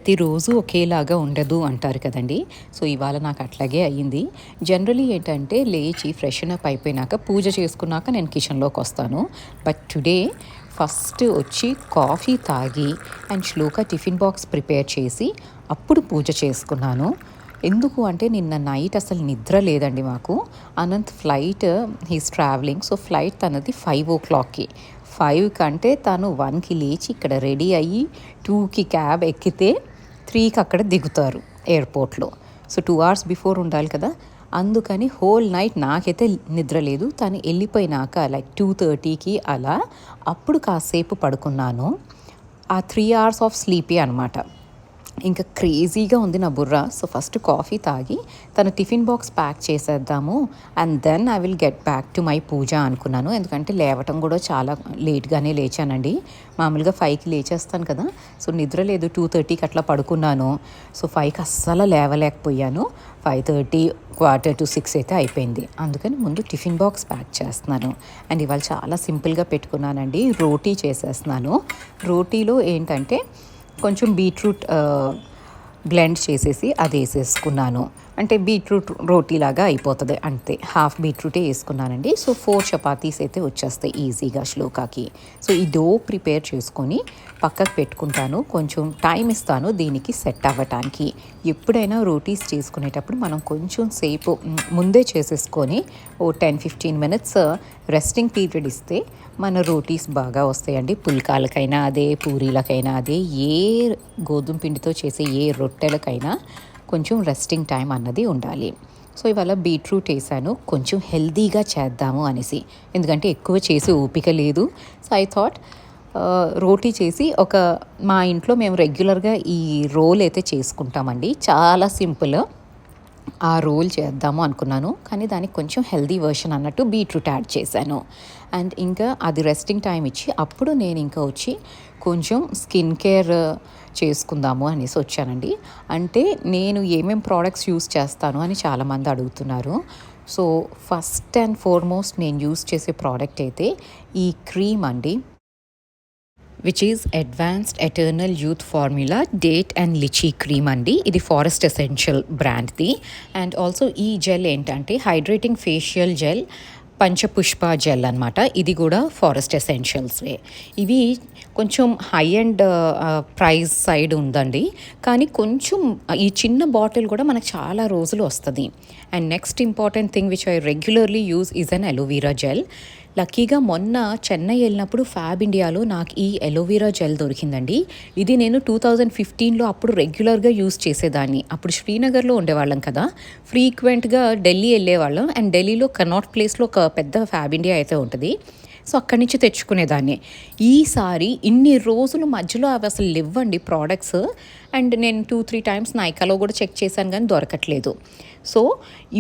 ప్రతిరోజు ఒకేలాగా ఉండదు అంటారు కదండీ! సో, ఇవాళ నాకు అట్లాగే అయ్యింది. జనరల్లీ ఏంటంటే లేచి ఫ్రెషన్ అప్ అయిపోయినాక పూజ చేసుకున్నాక నేను కిచెన్‌లోకొస్తాను. బట్ టుడే ఫస్ట్ వచ్చి కాఫీ తాగి and Shloka tiffin box prepare చేసి అప్పుడు పూజ చేసుకున్నాను. ఎందుకు అంటే నిన్న నైట్ అసలు నిద్ర లేదండి మాకు. Anant flight he's travelling. So, flight తనది 5:00కి. 5 కంటే తను 1కి లేచి ఇక్కడ రెడీ అయ్యి 2కి క్యాబ్ ఎక్కితే 3కి అక్కడ దిగుతారు ఎయిర్పోర్ట్‌లో. సో, 2 అవర్స్ బిఫోర్ ఉండాలి కదా! అందుకని హోల్ నైట్ నాకైతే నిద్ర లేదు. తను వెళ్ళిపోయినాక లైక్ 2:30కి అలా అప్పుడు కాసేపు పడుకున్నాను. ఆ 3 అవర్స్ ఆఫ్ స్లీపే అనమాట. ఇంకా క్రేజీగా ఉంది నా బుర్ర. సో, ఫస్ట్ కాఫీ తాగి తన టిఫిన్ బాక్స్ ప్యాక్ చేసేద్దాము and then I will get back to my puja అనుకున్నాను. ఎందుకంటే లేవటం కూడా చాలా లేట్‌గానే లేచానండి. మామూలుగా 5కి లేచేస్తాను కదా! సో, నిద్ర లేదు. 2:30కి అట్లా పడుకున్నాను. సో, 5కి అస్సలు లేవలేకపోయాను. 5:30 5:45 అయితే అయిపోయింది. అందుకని ముందు టిఫిన్ బాక్స్ ప్యాక్ చేస్తున్నాను. అండ్ ఇవాళ చాలా సింపుల్‌గా పెట్టుకున్నానండి. రోటీ చేసేస్తున్నాను. రోటీలో ఏంటంటే కొంచెం బీట్రూట్ బ్లెండ్ చేసేసి అది వేసేసుకున్నాను. అంటే బీట్రూట్ రోటీలాగా అయిపోతుంది అంతే. హాఫ్ బీట్రూటే వేసుకున్నానండి. సో, 4 చపాతీస్ అయితే వచ్చేస్తాయి ఈజీగా శ్లోకాకి. సో, ఈ డో ప్రిపేర్ చేసుకొని పక్కకు పెట్టుకుంటాను. కొంచెం టైం ఇస్తాను దీనికి సెట్ అవ్వటానికి. ఎప్పుడైనా రోటీస్ చేసుకునేటప్పుడు మనం కొంచెం సేపు ముందే చేసేసుకొని ఓ 10-15 మినిట్స్ రెస్టింగ్ పీరియడ్ ఇస్తే మన రోటీస్ బాగా వస్తాయండి. పుల్కాలకైనా అదే, పూరీలకైనా అదే, ఏ గోధుమ పిండితో చేసే ఏ రొట్టెలకైనా కొంచెం రెస్టింగ్ టైం అన్నది ఉండాలి. సో, ఇవాళ బీట్రూట్ వేసాను కొంచెం హెల్తీగా చేద్దాము అనేసి. ఎందుకంటే ఎక్కువ చేసే ఓపిక లేదు. సో, ఐ థాట్ రోటీ చేసి మా ఇంట్లో మేము రెగ్యులర్గా ఈ రోల్ అయితే చేసుకుంటామండి. చాలా సింపుల్. ఆ రోల్ చేద్దాము అనుకున్నాను. కానీ దానికి కొంచెం హెల్తీ వర్షన్ అన్నట్టు బీట్రూట్ యాడ్ చేశాను. అండ్ ఇంకా అది రెస్టింగ్ టైం ఇచ్చి అప్పుడు నేను ఇంకా వచ్చి కొంచెం స్కిన్ కేర్ చేసుకుందాము అనేసి వచ్చానండి. అంటే నేను ఏమేం ప్రోడక్ట్స్ యూస్ చేస్తాను అని చాలామంది అడుగుతున్నారు. సో, ఫస్ట్ అండ్ ఫార్మోస్ట్ నేను యూస్ చేసే ప్రోడక్ట్ అయితే ఈ క్రీమ్ అండి. Which is advanced eternal youth formula date and lychee cream అండి. ఇది ఫారెస్ట్ ఎసెన్షియల్ బ్రాండ్ది. అండ్ ఆల్సో ఈ జెల్ ఏంటంటే హైడ్రేటింగ్ ఫేషియల్ జెల్ పంచపుష్ప జెల్ అనమాట. ఇది కూడా ఫారెస్ట్ ఎసెన్షియల్స్వే. ఇవి కొంచెం హై అండ్ ప్రైస్ సైడ్ ఉందండి. కానీ కొంచెం ఈ చిన్న బాటిల్ కూడా మనకు చాలా రోజులు వస్తుంది. And next important thing which I regularly use is an aloe vera gel. లక్కీగా మొన్న చెన్నై వెళ్ళినప్పుడు ఫ్యాబ్ ఇండియాలో నాకు ఈ అలోవెరా జెల్ దొరికిందండి. ఇది నేను 2015లో అప్పుడు రెగ్యులర్గా యూస్ చేసేదాన్ని. అప్పుడు శ్రీనగర్లో ఉండేవాళ్ళం కదా, ఫ్రీక్వెంట్గా ఢిల్లీ వెళ్ళేవాళ్ళం. అండ్ ఢిల్లీలో కనాట్ ప్లేస్లో ఒక పెద్ద ఫ్యాబ్ ఇండియా అయితే ఉంటుంది. సో, అక్కడి నుంచి తెచ్చుకునేదాన్ని. ఈసారి ఇన్ని రోజుల మధ్యలో అవి అసలు లేవండి ప్రోడక్ట్స్. అండ్ నేను 2-3 టైమ్స్ నైకాలో కూడా చెక్ చేశాను కానీ దొరకట్లేదు. సో,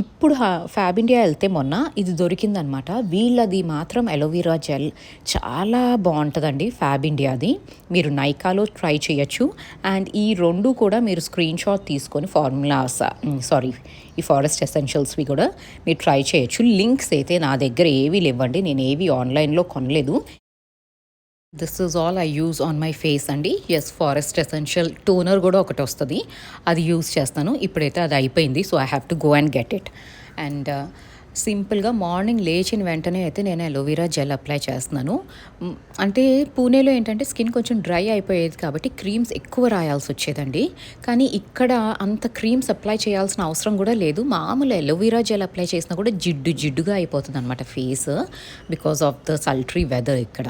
ఇప్పుడు ఫ్యాబ్ ఇండియా వెళ్తే మొన్న ఇది దొరికిందనమాట. వీళ్ళది మాత్రం అలోవెరా జెల్ చాలా బాగుంటుందండి ఫ్యాబ్ ఇండియాది. మీరు నైకాలో ట్రై చేయొచ్చు. అండ్ ఈ రెండు కూడా మీరు స్క్రీన్ షాట్ తీసుకొని ఈ ఫారెస్ట్ ఎసెన్షియల్స్వి కూడా మీరు ట్రై చేయొచ్చు. లింక్స్ అయితే నా దగ్గర ఏవి లేవండి. నేను ఏవి ఆన్లైన్లో కొనలేదు. This is all I use on my face అండి. ఎస్, ఫారెస్ట్ ఎసెన్షియల్ టోనర్ కూడా ఒకటి వస్తుంది, అది యూజ్ చేస్తాను. ఇప్పుడైతే అది అయిపోయింది. So, I have to go and get it. And సింపుల్గా మార్నింగ్ లేచిన వెంటనే అయితే నేను అలోవెరా జెల్ అప్లై చేస్తున్నాను. అంటే పూణేలో ఏంటంటే స్కిన్ కొంచెం డ్రై అయిపోయేది కాబట్టి క్రీమ్స్ ఎక్కువ రాయాల్సి వచ్చేదండి. కానీ ఇక్కడ అంత క్రీమ్స్ అప్లై చేయాల్సిన అవసరం కూడా లేదు. మామూలు అలోవెరా జెల్ అప్లై చేసినా కూడా జిడ్డుగా అయిపోతుంది అనమాట face, because of the sultry weather ఇక్కడ.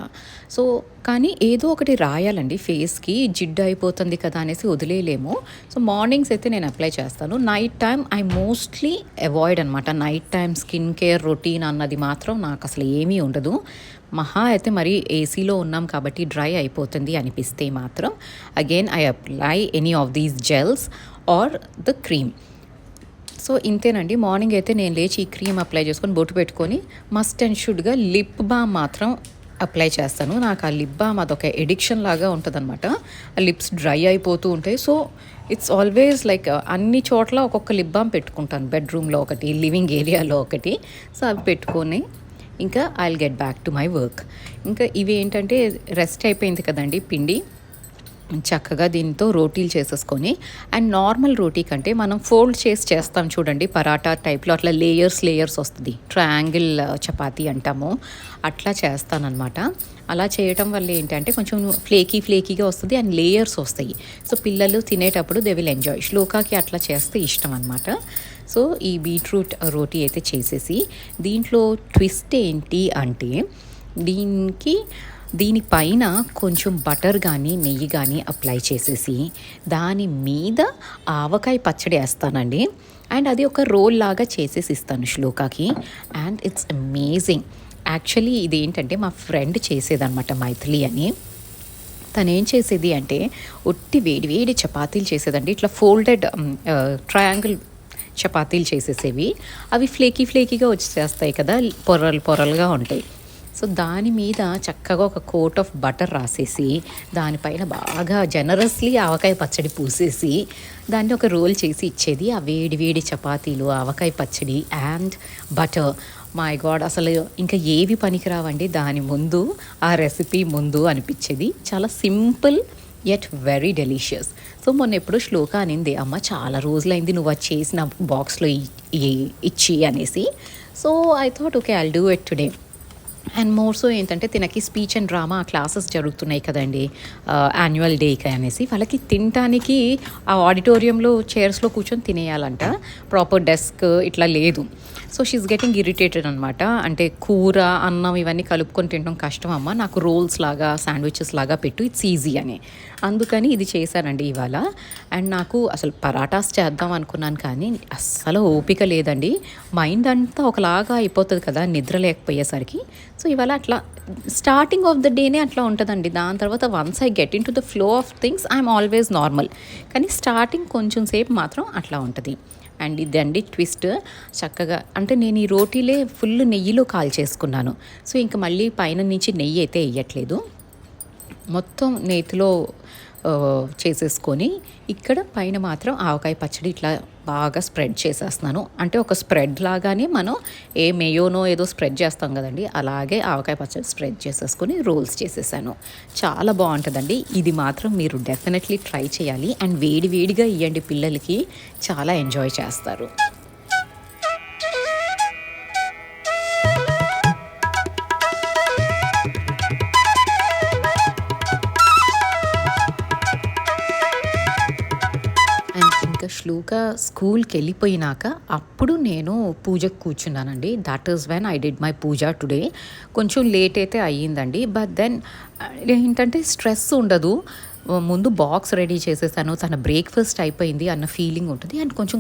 సో, కానీ ఏదో ఒకటి రాయాలండి ఫేస్కి, జిడ్డు అయిపోతుంది కదా అనేసి వదిలేయలేము. సో, మార్నింగ్స్ అయితే నేను అప్లై చేస్తాను. Night time I mostly avoid అనమాట. Night time skin care routine అన్నది మాత్రం నాకు అసలు ఏమీ ఉండదు. మహా అయితే మరి ఏసీలో ఉన్నాం కాబట్టి డ్రై అయిపోతుంది అనిపిస్తే మాత్రం again I apply any of these gels are the cream. So, ఇంతేనండి. మార్నింగ్ అయితే నేను లేచి ఈ క్రీమ్ అప్లై చేసుకొని బొట్టు పెట్టుకొని మస్ట్ అండ్ షుడ్గా లిప్ బామ్ మాత్రం అప్లై చేస్తాను. నాకు ఆ లిప్ బామ్ అదొక ఎడిక్షన్ లాగా ఉంటుంది అనమాట. ఆ లిప్స్ డ్రై అయిపోతూ ఉంటాయి. సో, ఇట్స్ ఆల్వేస్ లైక్ అన్ని చోట్ల ఒక్కొక్క లిప్ బామ్ పెట్టుకుంటాను. బెడ్రూమ్లో ఒకటి, లివింగ్ ఏరియాలో ఒకటి. సో, అవి పెట్టుకొని ఇంకా I will get back to my work. ఇంకా ఇవి ఏంటంటే రెస్ట్ అయిపోయింది కదండి పిండి. చక్కగా దీంతో రోటీలు చేసేసుకొని, అండ్ నార్మల్ రోటీ కంటే మనం ఫోల్డ్ చేసి చేస్తాం చూడండి పరాటా టైప్లో, అట్లా లేయర్స్ వస్తుంది, ట్రయాంగిల్ చపాతీ అంటాము, అట్లా చేస్తానన్నమాట. అలా చేయటం వల్ల ఏంటంటే కొంచెం ఫ్లేకీగా వస్తుంది అండ్ లేయర్స్ వస్తాయి. సో పిల్లలు తినేటప్పుడు దే విల్ ఎంజాయ్. శ్లోకాకి అట్లా చేస్తే ఇష్టం అనమాట. సో ఈ బీట్రూట్ రోటీ అయితే చేసేసి, దీంట్లో ట్విస్ట్ ఏంటి అంటే దీనిపైన కొంచెం బటర్ కానీ నెయ్యి కానీ అప్లై చేసేసి దాని మీద ఆవకాయ పచ్చడి వేస్తానండి. అండ్ అది ఒక రోల్ లాగా చేసేసి ఇస్తాను శ్లోకాకి, అండ్ ఇట్స్ అమేజింగ్. యాక్చువల్లీ ఇదేంటంటే మా ఫ్రెండ్ చేసేదన్నమాట, మైథిలి అని. తను ఏం చేసేది అంటే ఒట్టి వేడి చపాతీలు చేసేదండి. ఇట్లా ఫోల్డెడ్ ట్రయాంగిల్ చపాతీలు చేసేసేవి. అవి ఫ్లేకీగా వచ్చేస్తాయి కదా, పొరలుగా ఉంటాయి. సో దాని మీద చక్కగా ఒక కోట్ ఆఫ్ బటర్ రాసేసి దానిపైన బాగా జనరస్లీ ఆవకాయ పచ్చడి పూసేసి దాన్ని ఒక రోల్ చేసి ఇచ్చేది. ఆ వేడి చపాతీలు, ఆవకాయ పచ్చడి అండ్ బటర్, మై గాడ్, అసలు ఇంకా ఏవి పనికిరావండి దాని ముందు, ఆ రెసిపీ ముందు అనిపించేది. చాలా simple yet very delicious. So మొన్న ఎప్పుడు శ్లోక అనింది, అమ్మ చాలా రోజులైంది నువ్వు అది చేసిన బాక్స్లో ఇచ్చి అనేసి. So I thought okay I'll do it today. And more so ఏంటంటే తినకి స్పీచ్ అండ్ డ్రామా క్లాసెస్ జరుగుతున్నాయి కదండి యాన్యువల్ డేకి అనేసి. వాళ్ళకి తినటానికి ఆ ఆడిటోరియంలో చైర్స్లో కూర్చొని తినేయాలంట, ప్రాపర్ డెస్క్ ఇట్లా లేదు. సో షీఈస్ గెటింగ్ ఇరిటేటెడ్ అనమాట. అంటే కూర అన్నం ఇవన్నీ కలుపుకొని తినడం కష్టం అమ్మ, నాకు రోల్స్ లాగా శాండ్విచెస్ లాగా పెట్టు, ఇట్స్ ఈజీ అని. అందుకని ఇది చేశానండి ఇవాళ. అండ్ నాకు అసలు పరాటాస్ చేద్దాం అనుకున్నాను కానీ అస్సలు ఓపిక లేదండి. మైండ్ అంతా ఒకలాగా అయిపోతుంది కదా నిద్ర లేకపోయేసరికి. సో ఇవాళ అట్లా స్టార్టింగ్ ఆఫ్ ద డేనే అట్లా ఉంటుందండి. దాని తర్వాత once I get in to the flow of things I'm always normal. కానీ స్టార్టింగ్ కొంచెం సేపు మాత్రం అట్లా ఉంటుంది. అండ్ ఇదండి ట్విస్ట్. చక్కగా అంటే నేను ఈ రోటీలే ఫుల్ నెయ్యిలో కాల్చేసుకున్నాను. సో ఇంకా మళ్ళీ పైన నుంచి నెయ్యి అయితే వేయట్లేదు, మొత్తం నేతిలో చేసేసుకొని ఇక్కడ పైన మాత్రం ఆవకాయ పచ్చడి ఇట్లా బాగా స్ప్రెడ్ చేసేస్తున్నాను. అంటే ఒక స్ప్రెడ్ లాగానే మనం ఏ మేయోనో ఏదో స్ప్రెడ్ చేస్తాం కదండి, అలాగే ఆవకాయ పచ్చడి స్ప్రెడ్ చేసేసుకొని రోల్స్ చేసేసాను. చాలా బాగుంటుందండి. ఇది మాత్రం మీరు డెఫినెట్లీ ట్రై చేయాలి. అండ్ వేడిగా ఇవ్వండి పిల్లలకి, చాలా ఎంజాయ్ చేస్తారు. ఇంకా శ్లోక స్కూల్కి వెళ్ళిపోయినాక అప్పుడు నేను పూజకు కూర్చున్నానండి. That is when I did my puja today. కొంచెం లేట్ అయితే అయ్యిందండి, బట్ దెన్ ఏంటంటే స్ట్రెస్ ఉండదు. ముందు బాక్స్ రెడీ చేసేసాను, తన బ్రేక్ఫాస్ట్ అయిపోయింది అన్న ఫీలింగ్ ఉంటుంది. అండ్ కొంచెం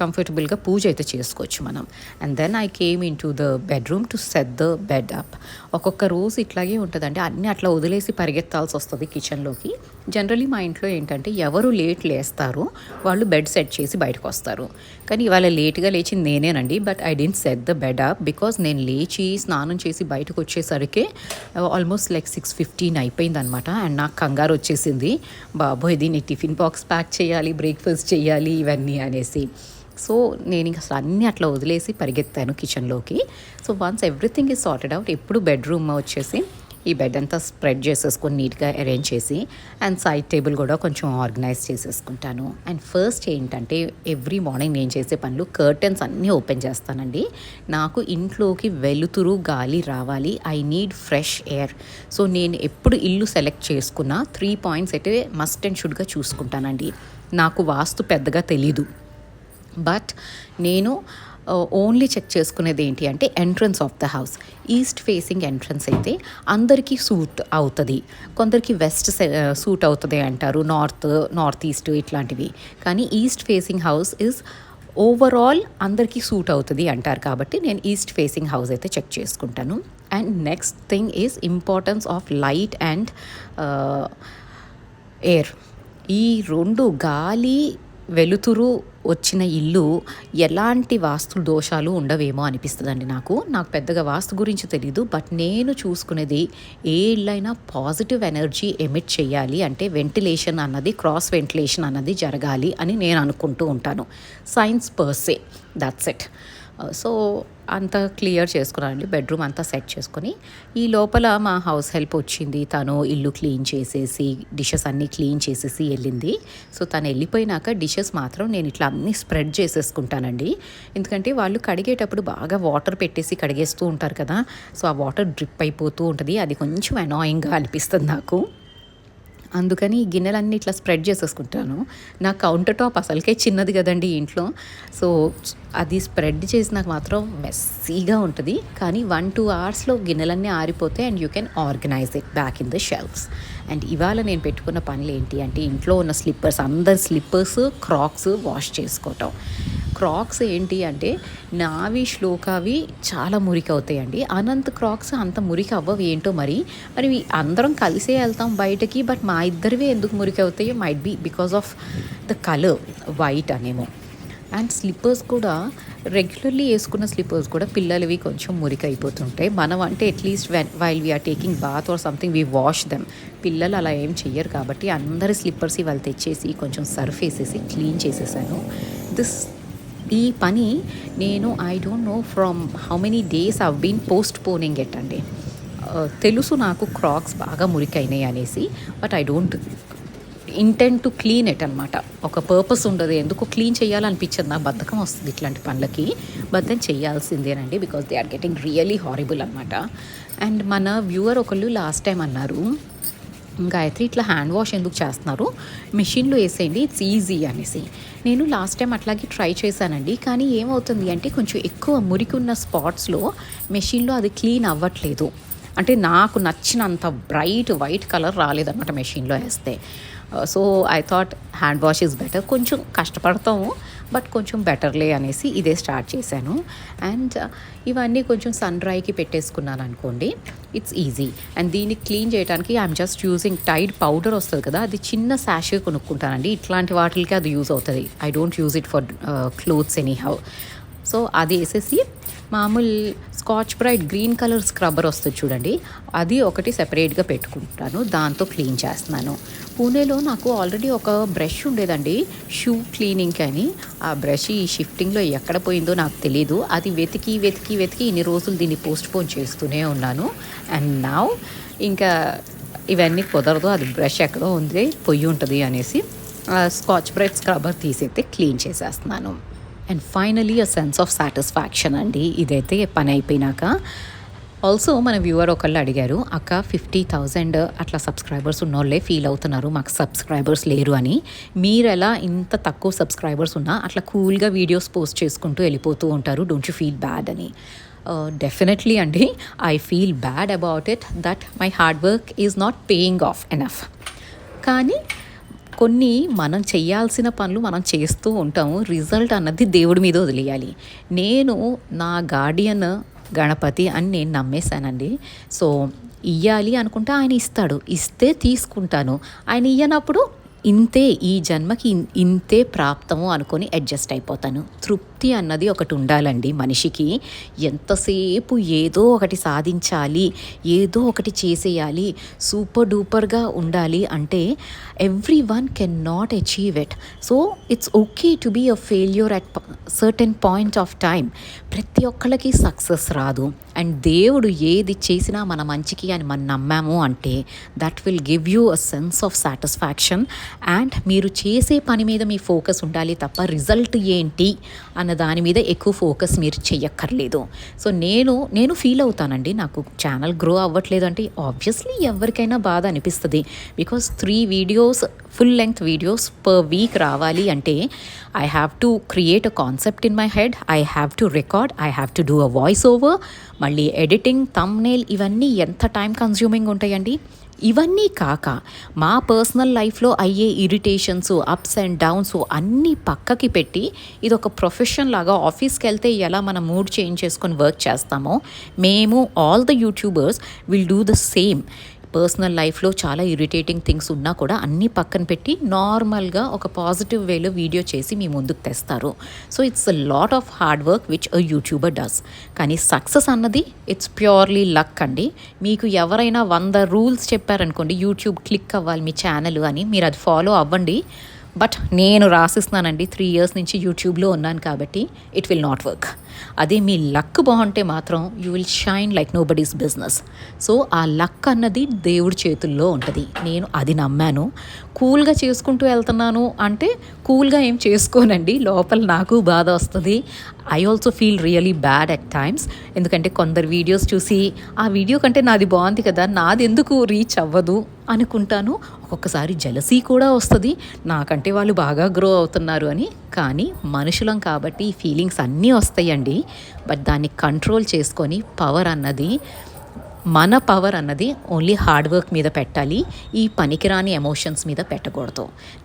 కంఫర్టబుల్గా పూజ అయితే చేసుకోవచ్చు మనం. And then I came in to the bedroom to set the bed up. ఒక్కొక్క రోజు ఇట్లాగే ఉంటుందండి, అన్నీ అట్లా వదిలేసి పరిగెత్తాల్సి వస్తుంది కిచెన్లోకి. జనరలీ మా ఇంట్లో ఏంటంటే ఎవరు లేట్ లేస్తారో వాళ్ళు బెడ్ సెట్ చేసి బయటకు వస్తారు. కానీ ఇవాళ లేట్గా లేచింది నేనేనండి. But I didn't set the bed up because నేను లేచి స్నానం చేసి బయటకు వచ్చేసరికి ఆల్మోస్ట్ లైక్ 6:15 అయిపోయింది అనమాట. అండ్ నాకు కంగారు వచ్చేసింది, బాబోయ్ దీన్ని టిఫిన్ బాక్స్ ప్యాక్ చేయాలి, బ్రేక్ఫాస్ట్ చేయాలి ఇవన్నీ అనేసి. సో నేను ఇంకా అసలు అన్నీ అట్లా వదిలేసి పరిగెత్తాను కిచెన్లోకి. So once everything is sorted out, ఎప్పుడు బెడ్రూమ్ వచ్చేసి ఈ బెడ్ అంతా స్ప్రెడ్ చేసేసుకొని నీట్గా అరేంజ్ చేసి అండ్ సైడ్ టేబుల్ కూడా కొంచెం ఆర్గనైజ్ చేసేసుకుంటాను. అండ్ ఫస్ట్ ఏంటంటే ఎవ్రీ మార్నింగ్ నేను చేసే పనులు కర్టెన్స్ అన్నీ ఓపెన్ చేస్తానండి. నాకు ఇంట్లోకి వెలుతురు గాలి రావాలి, I need fresh air. So నేను ఎప్పుడు ఇల్లు సెలెక్ట్ చేసుకున్నా 3 పాయింట్స్ అయితే మస్ట్ అండ్ షుడ్గా చూసుకుంటానండి. నాకు వాస్తు పెద్దగా తెలీదు, బట్ నేను ఓన్లీ చెక్ చేసుకునేది ఏంటి అంటే entrance of the house. East facing entrance అయితే అందరికీ సూట్ అవుతుంది, కొందరికి వెస్ట్ సూట్ అవుతుంది అంటారు, నార్త్ ఈస్ట్ ఇట్లాంటివి. కానీ east facing house is overall అందరికీ సూట్ అవుతుంది అంటారు. కాబట్టి నేను ఈస్ట్ ఫేసింగ్ హౌస్ అయితే చెక్ చేసుకుంటాను. And next thing is importance of light and air. ఈ రెండు, గాలి వెలుతురు వచ్చిన ఇల్లు ఎలాంటి వాస్తు దోషాలు ఉండవేమో అనిపిస్తుందండి నాకు పెద్దగా వాస్తు గురించి తెలీదు. బట్ నేను చూసుకునేది ఏ ఇల్లైనా పాజిటివ్ ఎనర్జీ ఎమిట్ చేయాలి అంటే వెంటిలేషన్ అన్నది, క్రాస్ వెంటిలేషన్ అన్నది జరగాలి అని నేను అనుకుంటూ ఉంటాను. Science per se, that's it. So అంతా క్లియర్ చేసుకున్నానండి. బెడ్రూమ్ అంతా సెట్ చేసుకొని, ఈ లోపల మా హౌస్ హెల్ప్ వచ్చింది. తను ఇల్లు క్లీన్ చేసేసి, డిషెస్ అన్నీ క్లీన్ చేసేసి వెళ్ళింది. సో తను వెళ్ళిపోయినాక డిషెస్ మాత్రం నేను ఇట్లా అన్నీ స్ప్రెడ్ చేసేసుకుంటానండి. ఎందుకంటే వాళ్ళు కడిగేటప్పుడు బాగా వాటర్ పెట్టేసి కడిగేస్తూ ఉంటారు కదా, సో ఆ వాటర్ డ్రిప్ అయిపోతూ ఉంటుంది. అది కొంచెం అనాయింగ్గా అనిపిస్తుంది నాకు. అందుకని ఈ గిన్నెలన్నీ ఇట్లా స్ప్రెడ్ చేసేసుకుంటాను. నా కౌంటర్ టాప్ అసలుకే చిన్నది కదండి ఇంట్లో. సో అది స్ప్రెడ్ చేసినాక మాత్రం మెస్సీగా ఉంటుంది. కానీ 1-2 అవర్స్లో గిన్నెలన్నీ ఆరిపోతాయి and you can organise it back in the shelves. And ఇవాళ నేను పెట్టుకున్న పనులు ఏంటి అంటే, ఇంట్లో ఉన్న స్లిప్పర్స్, అందరి స్లిప్పర్స్, క్రాక్స్ వాష్ చేసుకోవటం. క్రాక్స్ ఏంటి అంటే నావి, శ్లోకావి చాలా మురికి అవుతాయండి. అనంత్ క్రాక్స్ అంత మురికి అవ్వవు ఏంటో మరి అందరం కలిసే వెళ్తాం బయటకి, బట్ మా ఇద్దరివే ఎందుకు మురికి అవుతాయో, might be because of the colour white అనేమో. అండ్ స్లిప్పర్స్ కూడా రెగ్యులర్లీ వేసుకున్న స్లిప్పర్స్ కూడా పిల్లలవి కొంచెం మురికి అయిపోతుంటాయి. మనం అంటే at least while we are taking bath or something we wash them. పిల్లలు అలా ఏం చెయ్యరు కాబట్టి అందరి స్లిప్పర్స్ వాళ్ళు తెచ్చేసి కొంచెం సర్ఫ్ వేసేసి క్లీన్ చేసేసాను. ఈ పని నేను I don't know from how many days I've been postponing it అండి. తెలుసు నాకు క్రాక్స్ బాగా మురికైనాయి అనేసి, but I don't intend to clean it అనమాట. ఒక పర్పస్ ఉండదు, ఎందుకు క్లీన్ చేయాలనిపించదు, నాకు బద్ధకం వస్తుంది ఇట్లాంటి పనులకి. బట్ దెన్ చేయాల్సిందేనండి, because they are getting really horrible అనమాట. అండ్ మన వ్యూవర్ ఒకళ్ళు లాస్ట్ టైం అన్నారు, గాయత్రి ఇట్లా హ్యాండ్ వాష్ ఎందుకు చేస్తున్నారు, మెషిన్లో వేసేయండి, ఇట్స్ ఈజీ అనేసి. నేను లాస్ట్ టైం అట్లాగే ట్రై చేశానండి. కానీ ఏమవుతుంది అంటే కొంచెం ఎక్కువ మురికి ఉన్న స్పాట్స్లో మెషిన్లో అది క్లీన్ అవ్వట్లేదు. అంటే నాకు నచ్చినంత బ్రైట్ వైట్ కలర్ రాలేదన్నమాట మెషిన్లో వేస్తే. So I thought hand wash is better. కొంచెం కష్టపడతాము బట్ కొంచెం బెటర్లే అనేసి ఇదే స్టార్ట్ చేశాను. అండ్ ఇవన్నీ కొంచెం సన్ డ్రైకి పెట్టేసుకున్నాను అనుకోండి, ఇట్స్ ఈజీ. అండ్ దీన్ని క్లీన్ చేయడానికి I'm just using Tide powder వస్తుంది కదా, అది చిన్న శాషే కొనుక్కుంటానండి. ఇట్లాంటి వాటికి అది యూజ్ అవుతుంది. I don't use it for clothes any how. So అది వేసేసి మామూలు Scotch Brite green colour scrubber వస్తుంది చూడండి, అది ఒకటి సెపరేట్గా పెట్టుకుంటాను, దాంతో క్లీన్ చేస్తున్నాను. పూణేలో నాకు ఆల్రెడీ ఒక బ్రష్ ఉండేదండి షూ క్లీనింగ్ అని. ఆ బ్రష్ ఈ షిఫ్టింగ్లో ఎక్కడ పోయిందో నాకు తెలీదు. అది వెతికి వెతికి వెతికి ఇన్ని రోజులు దీన్ని పోస్ట్ పోన్ చేస్తూనే ఉన్నాను. అండ్ నౌ ఇంకా ఇవన్నీ కుదరదు, అది బ్రష్ ఎక్కడో ఉంది, పొయ్యి ఉంటుంది అనేసి స్కాచ్ బ్రైట్ స్క్రబ్బర్ తీసైతే క్లీన్ చేసేస్తున్నాను. And finally a sense of satisfaction అండి ఇదైతే పని అయిపోయినాక. ఆల్సో మన వ్యూవర్ ఒకళ్ళు అడిగారు, అక్క 50,000 అట్లా సబ్స్క్రైబర్స్ ఉన్నోళ్ళే ఫీల్ అవుతున్నారు మాకు సబ్స్క్రైబర్స్ లేరు అని. మీరు ఎలా ఇంత తక్కువ సబ్స్క్రైబర్స్ ఉన్నా అట్లా కూల్గా వీడియోస్ పోస్ట్ చేసుకుంటూ వెళ్ళిపోతూ ఉంటారు, డోంట్ యూ ఫీల్ బ్యాడ్ అని. డెఫినెట్లీ అండి, I feel bad about it that my hard work is not paying off enough. కానీ కొన్ని మనం చేయాల్సిన పనులు మనం చేస్తూ ఉంటాము, రిజల్ట్ అన్నది దేవుడి మీద వదిలేయాలి. నేను నా గార్డియన్ గణపతి అని నేను నమ్మేశానండి. సో ఇయ్యాలి అనుకుంటే ఆయన ఇస్తాడు, ఇస్తే తీసుకుంటాను, ఆయన ఇయ్యనప్పుడు ఇంతే, ఈ జన్మకి ఇంతే ప్రాప్తము అనుకొని అడ్జస్ట్ అయిపోతాను. తృప్తి అన్నది ఒకటి ఉండాలండి మనిషికి. ఎంతసేపు ఏదో ఒకటి సాధించాలి, ఏదో ఒకటి చేసేయాలి, సూపర్ డూపర్గా ఉండాలి అంటే every one can not achieve it. So it's okay to be a failure at certain point of time. ప్రతి ఒక్కళ్ళకి సక్సెస్ రాదు. అండ్ దేవుడు ఏది చేసినా మన మంచికి అని మనం నమ్మాము అంటే that will give you a sense of satisfaction. And మీరు చేసే పని మీద మీ ఫోకస్ ఉండాలి తప్ప రిజల్ట్ ఏంటి అన్న దాని మీద ఎక్కువ ఫోకస్ మీరు చెయ్యక్కర్లేదు. సో నేను ఫీల్ అవుతానండి, నాకు ఛానల్ గ్రో అవ్వట్లేదు అంటే ఆబ్వియస్లీ ఎవరికైనా బాధ అనిపిస్తుంది. Because 3 videos full length videos per week రావాలి అంటే I have to create a concept in my head, I have to record, I have to do a voice over, మళ్ళీ ఎడిటింగ్, థంబ్నెయిల్, ఇవన్నీ ఎంత టైం కన్స్యూమింగ్ ఉంటాయండి. ఇవన్నీ కాక మా personal లైఫ్లో అయ్యే ఇరిటేషన్స్, అప్స్ అండ్ డౌన్స్ అన్నీ పక్కకి పెట్టి ఇది ఒక ప్రొఫెషన్ లాగా ఆఫీస్కి వెళ్తే ఎలా మనం మూడ్ చేంజ్ చేసుకొని వర్క్ చేస్తామో మేము all the YouTubers will do the same. Personal లైఫ్లో చాలా ఇరిటేటింగ్ థింగ్స్ ఉన్నా కూడా అన్నీ పక్కన పెట్టి నార్మల్గా ఒక పాజిటివ్ వేలో వీడియో చేసి మీ ముందుకు తెస్తారు. So it's a lot of hard work which a YouTuber does. కానీ సక్సెస్ అన్నది ఇట్స్ ప్యూర్లీ లక్ అండి. మీకు ఎవరైనా 100 రూల్స్ చెప్పారనుకోండి, యూట్యూబ్ క్లిక్ అవ్వాలి మీ ఛానల్ అని, మీరు అది ఫాలో అవ్వండి, బట్ నేను రాసిస్తున్నానండి 3 ఇయర్స్ నుంచి యూట్యూబ్లో ఉన్నాను కాబట్టి ఇట్ విల్ నాట్ వర్క్. అదే మీ లక్ బాగుంటే మాత్రం you will shine like nobody's business. So ఆ లక్ అన్నది దేవుడి చేతుల్లో ఉంటుంది. నేను అది నమ్మాను. కూల్గా చేసుకుంటూ వెళ్తున్నాను అంటే కూల్గా ఏం చేసుకోనండి, లోపల నాకు బాధ వస్తుంది. I also feel really bad at times. ఎందుకంటే కొందరు వీడియోస్ చూసి ఆ వీడియో కంటే నాది బాగుంది కదా, నాది ఎందుకు రీచ్ అవ్వదు అనుకుంటాను. ఒక్కొక్కసారి జలసీ కూడా వస్తుంది, నాకంటే వాళ్ళు బాగా గ్రో అవుతున్నారు అని. కానీ మనుషులం కాబట్టి ఈ ఫీలింగ్స్ అన్నీ వస్తాయండి. బట్ దాన్ని కంట్రోల్ చేసుకొని మన పవర్ అన్నది ఓన్లీ హార్డ్ వర్క్ మీద పెట్టాలి, ఈ పనికిరాని ఎమోషన్స్ మీద పెట్టకూడదు.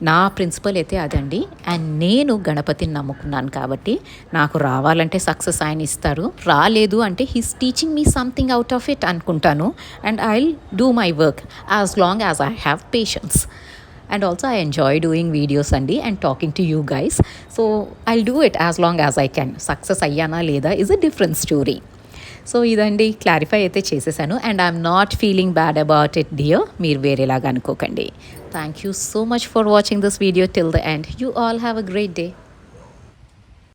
నా ప్రిన్సిపల్ అయితే అదండి. అండ్ నేను గణపతిని నమ్ముకున్నాను కాబట్టి నాకు రావాలంటే సక్సెస్ ఆయన ఇస్తారు, రాలేదు అంటే he's teaching me something out of it అనుకుంటాను. And I will do my work as long as I have patience. And also I enjoy doing videos అండి and talking to you guys. So I'll do it as long as I can. Success అయ్యానా లేదా is a different story. So ఇదండి, clarify అయితే చేసేసాను. And I'm not feeling bad about it dear, మీరు వేరేలాగా అనుకోకండి. Thank you so much for watching this video till the end. You all have a great day.